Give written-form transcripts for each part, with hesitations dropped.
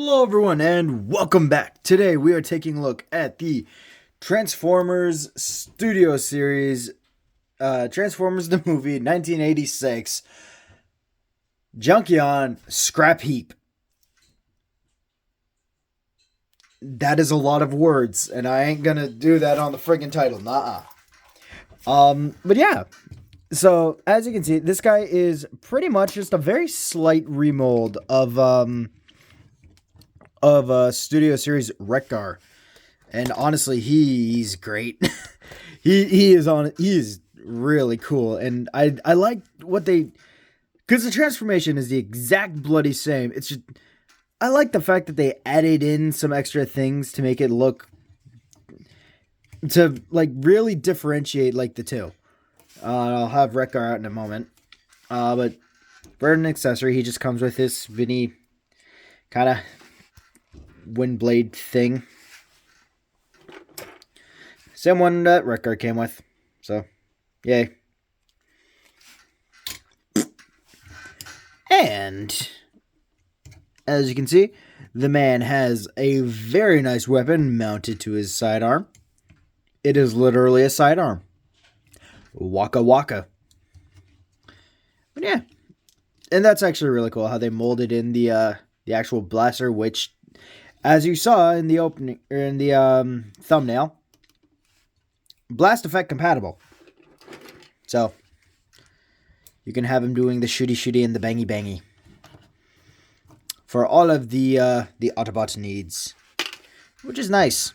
Hello everyone and welcome back. Today we are taking a look at the Transformers Studio Series, Transformers the movie 1986, Junkion Scrap Heap. That is a lot of words and I ain't gonna do that on the friggin' title, but yeah. So as you can see, this guy is pretty much just a very slight remold of Studio Series Wreck-Gar. And honestly, he's great. he is really cool. And I like what they, because the transformation is the exact bloody same. It's just, I like the fact that they added in some extra things to make it look, to like really differentiate like the two. I'll have Wreck-Gar out in a moment. But for an accessory, he just comes with this Vinny kind of wind blade thing. Same one that Wreck-Gar came with. So, yay. And, as you can see, the man has a very nice weapon mounted to his sidearm. It is literally a sidearm. Waka waka. But yeah. And that's actually really cool how they molded in the actual blaster, which, as you saw in the opening, or in the thumbnail, blast effect compatible. So you can have him doing the shooty and the bangy bangy for all of the Autobot needs, which is nice.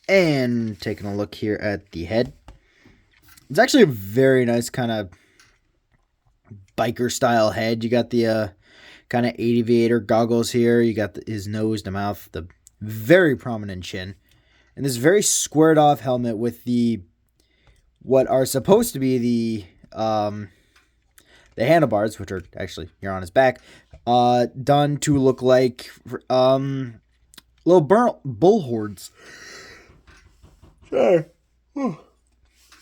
And taking a look here at the head, it's actually a very nice kind of biker style head. You got the kind of aviator goggles here. You got his nose, the mouth, the very prominent chin, and this very squared off helmet with the what are supposed to be the handlebars, which are actually here on his back, done to look like little bull horns. Sorry.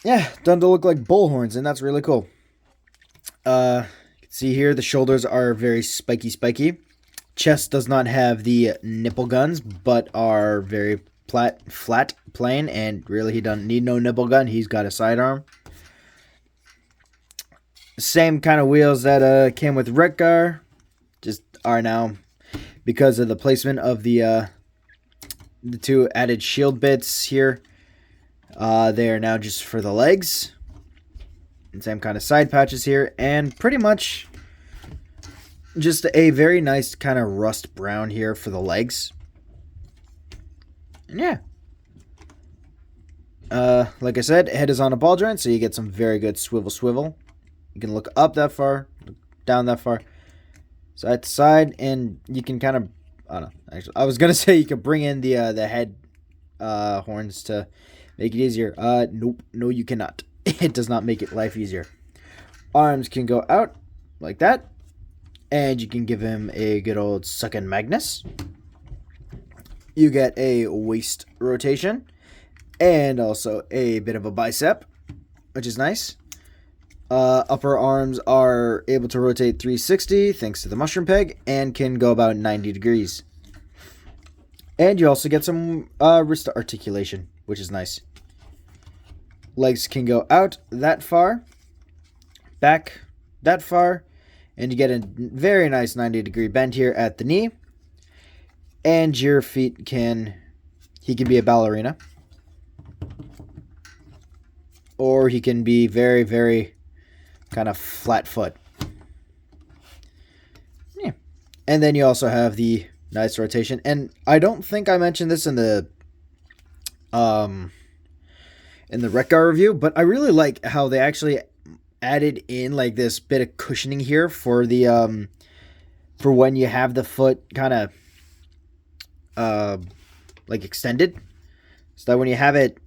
Yeah, done to look like bull horns, and that's really cool. You can see here the shoulders are very spiky. Chest does not have the nipple guns, but are very flat, plain, and really he doesn't need no nipple gun. He's got a sidearm. Same kind of wheels that came with Wreck-Gar, just are now, because of the placement of the two added shield bits here. They are now just for the legs. And same kind of side patches here, and pretty much just a very nice kind of rust brown here for the legs. And yeah. Like I said, head is on a ball joint, so you get some very good swivel. You can look up that far, look down that far, side to side, and you can kind of, I don't know, actually, I was going to say you could bring in the head horns to make it easier. Nope, no you cannot. It does not make it life easier. Arms can go out like that, and you can give him a good old sucking Magnus. You get a waist rotation, and also a bit of a bicep, which is nice. Upper arms are able to rotate 360 thanks to the mushroom peg, and can go about 90 degrees. And you also get some wrist articulation, which is nice. Legs can go out that far, back that far, and you get a very nice 90-degree bend here at the knee. And your feet he can be a ballerina, or he can be very, very kind of flat foot. Yeah. And then you also have the nice rotation. And I don't think I mentioned this in the Wreck-Gar review, but I really like how they actually added in like this bit of cushioning here for the for when you have the foot kind of like extended, so that when you have it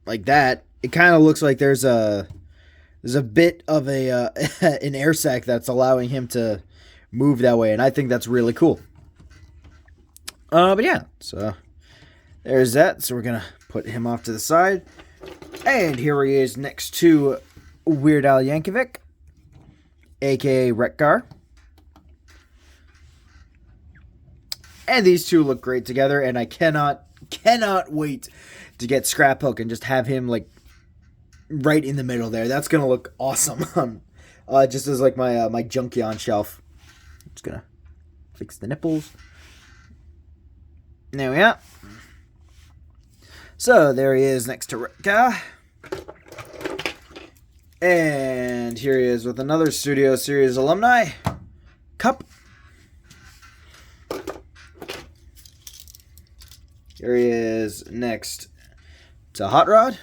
like that, it kind of looks like there's a bit of a an air sac that's allowing him to move that way, and I think that's really cool. But yeah, so there's that. So we're gonna put him off to the side, and here he is next to Weird Al Yankovic, aka Wreck-Gar. And these two look great together, and I cannot wait to get Scrap Hook and just have him like right in the middle there. That's gonna look awesome. Just as like my junkie on shelf. I'm just gonna fix the nipples. There we are. So there he is next to Rekka. And here he is with another Studio Series alumni cup. Here he is next to Hot Rod.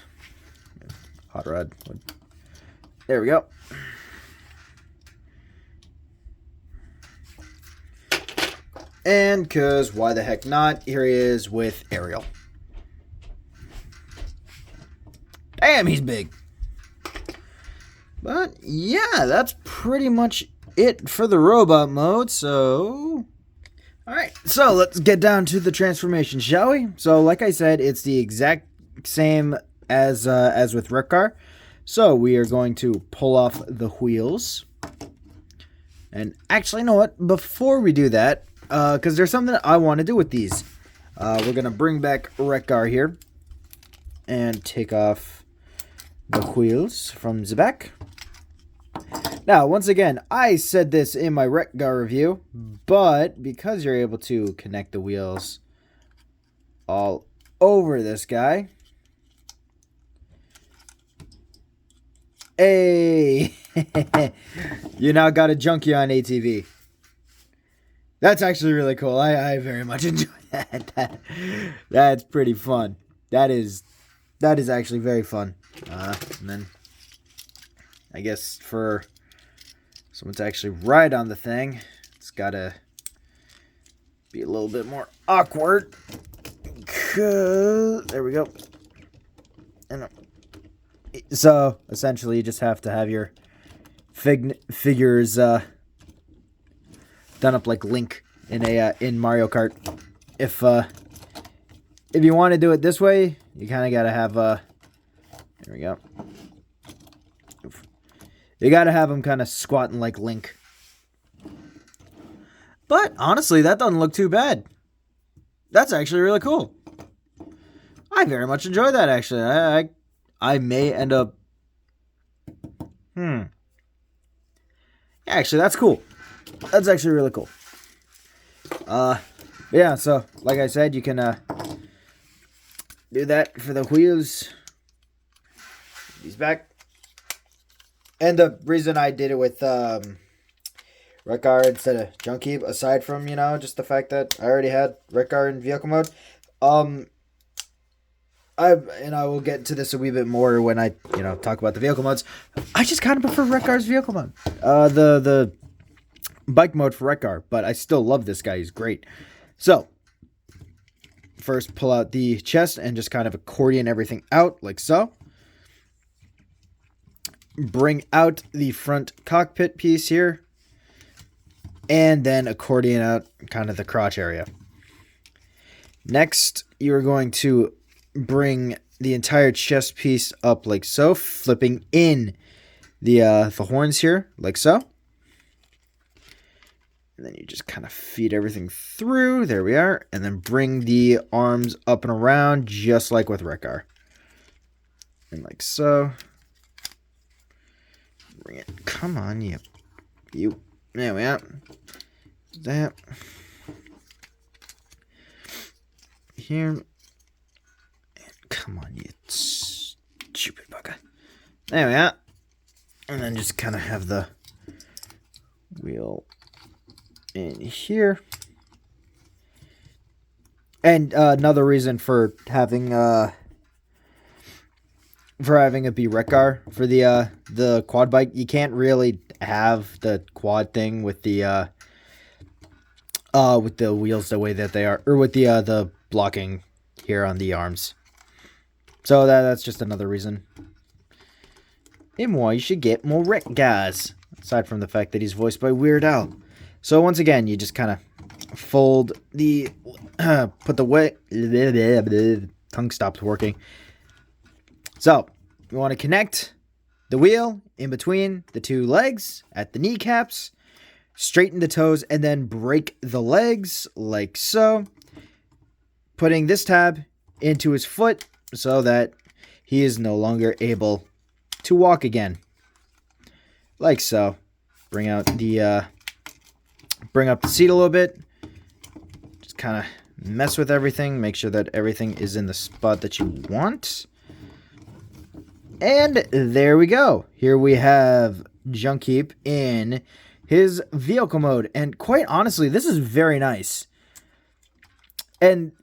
Hot Rod. There we go. And because why the heck not, here he is with Ariel. Damn, he's big. But yeah, that's pretty much it for the robot mode. So, alright, so let's get down to the transformation, shall we? So like I said, it's the exact same as with Rekka. So we are going to pull off the wheels. And actually, you know what? Before we do that, because there's something I want to do with these. We're going to bring back Rekka here. And take off the wheels from the back. Now, once again, I said this in my Rekka review, but because you're able to connect the wheels all over this guy. Hey! You now got a junkie on ATV. That's actually really cool. I very much enjoy that. That's pretty fun. That is actually very fun. And then I guess for someone to actually ride on the thing, it's gotta be a little bit more awkward. There we go. And so essentially, you just have to have your figures done up like Link in Mario Kart. If you want to do it this way, you kind of gotta have there we go. You gotta have them kind of squatting like Link. But honestly, that doesn't look too bad. That's actually really cool. I very much enjoy that. Actually, I may end up. Yeah, actually, that's cool. That's actually really cool. Yeah. So, like I said, you can do that for the wheels. These back. And the reason I did it with Rekka instead of junkheap, aside from, just the fact that I already had Rekka in vehicle mode, I will get to this a wee bit more when I, talk about the vehicle modes. I just kind of prefer Rekka's vehicle mode. The bike mode for Rekka, but I still love this guy. He's great. So, first pull out the chest and just kind of accordion everything out like so. Bring out the front cockpit piece here. And then accordion out kind of the crotch area. Next, you're going to bring the entire chest piece up like so, flipping in the horns here like so. And then you just kind of feed everything through. There we are. And then bring the arms up and around just like with Rekka. And like so. Bring it. Come on, you. There we are. That. Here. And come on, you stupid bugger. There we are. And then just kind of have the wheel in here. And another reason for having it be Rekka for the quad bike, you can't really have the quad thing with the wheels the way that they are, or with the blocking here on the arms. So that's just another reason. And why you should get more Rekkas, aside from the fact that he's voiced by Weird Al. So once again, you just kind of fold the put the way tongue stopped working. So, you want to connect the wheel in between the two legs at the kneecaps. straighten the toes, and then break the legs like so. Putting this tab into his foot so that he is no longer able to walk again. Like so. Bring up the seat a little bit. Just kind of mess with everything. Make sure that everything is in the spot that you want. And there we go. Here we have Junkheap in his vehicle mode. And quite honestly, this is very nice. And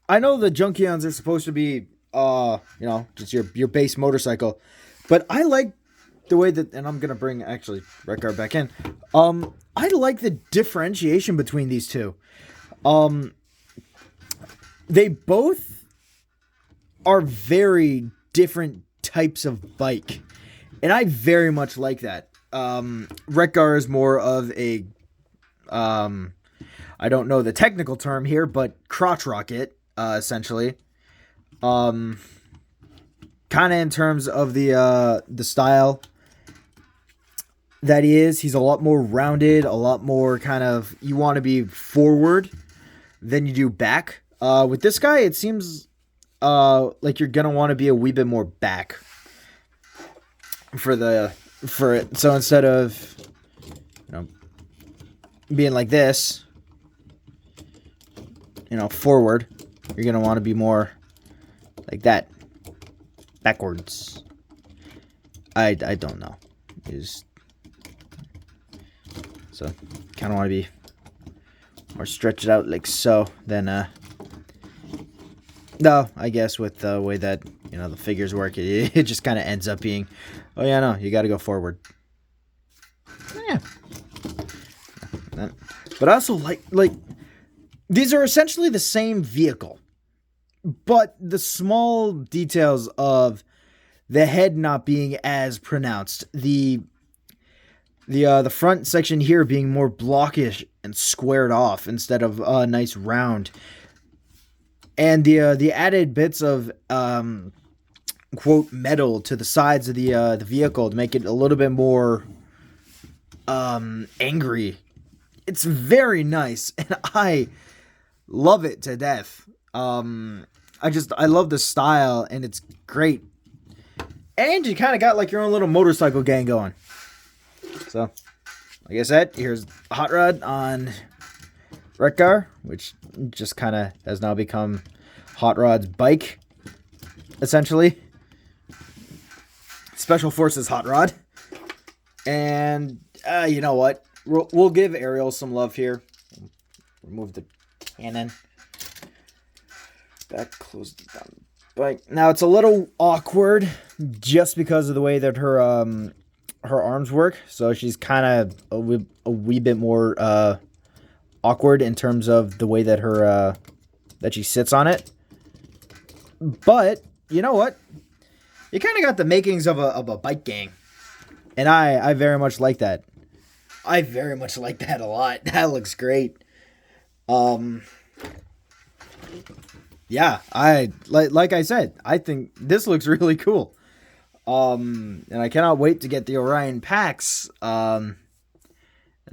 I know the Junkions are supposed to be, just your base motorcycle. But I like the way that, and I'm going to bring, actually, Redcar back in. I like the differentiation between these two. They both are very different types of bike. And I very much like that. Redcar is more of a, I don't know the technical term here, but crotch rocket, essentially. Kind of in terms of the style that he is. He's a lot more rounded, a lot more kind of, you want to be forward than you do back. With this guy, it seems like you're going to want to be a wee bit more back for it. So instead of, being like this, forward, you're going to want to be more like that, backwards. I don't know. So kind of want to be more stretched out like so. Then no, I guess with the way that the figures work, it just kind of ends up being, oh yeah, no, you got to go forward. Yeah. But I also like these are essentially the same vehicle, but the small details of the head not being as pronounced, the front section here being more blockish and squared off instead of a nice round, and the added bits of quote metal to the sides of the vehicle to make it a little bit more angry. It's very nice, and I love it to death. I love the style, and it's great. And you kind of got like your own little motorcycle gang going. So, like I said, here's Hot Rod on Redcar, which just kind of has now become Hot Rod's bike, essentially. Special Forces Hot Rod. And, you know what? We'll give Ariel some love here. Remove the cannon. Back, close down the bike. Now, it's a little awkward just because of the way that her arms work. So she's kind of a wee bit more awkward in terms of the way that that she sits on it. But you know what? You kind of got the makings of a bike gang, and I very much like that. I very much like that a lot. That looks great. Yeah, like I said, I think this looks really cool. And I cannot wait to get the Orion packs. And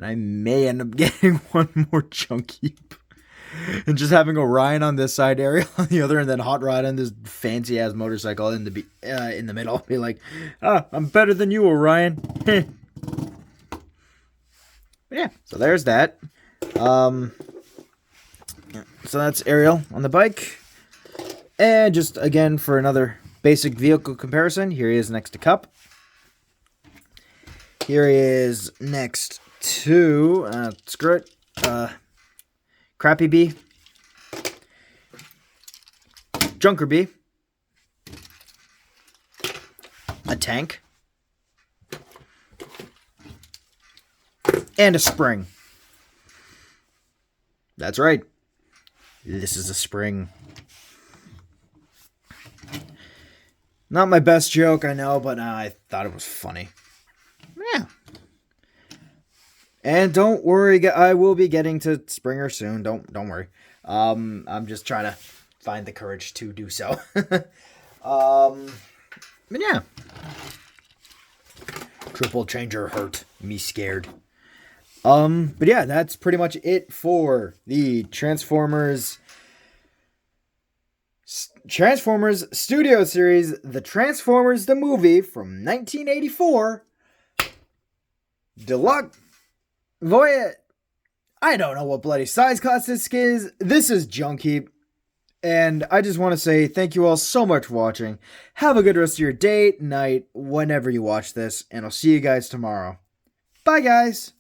I may end up getting one more chunk heap. And just having Orion on this side, Ariel on the other, and then Hot Rod on this fancy ass motorcycle in the middle. Be like, I'm better than you, Orion. But yeah, so there's that. So that's Ariel on the bike. And just again for another basic vehicle comparison, here he is next to Cup. Here he is next to screw it, Crappy Bee, Junker Bee, a tank, and a spring. That's right. This is a spring. Not my best joke, I know, but I thought it was funny. Yeah. And don't worry, I will be getting to Springer soon. Don't worry. I'm just trying to find the courage to do so. But yeah. Triple changer hurt me scared. But yeah, that's pretty much it for the Transformers Studio Series, The Transformers the Movie from 1984. Deluxe Voyage. I don't know what bloody size class this is. This is Junkheap. And I just want to say thank you all so much for watching. Have a good rest of your day, night, whenever you watch this. And I'll see you guys tomorrow. Bye, guys.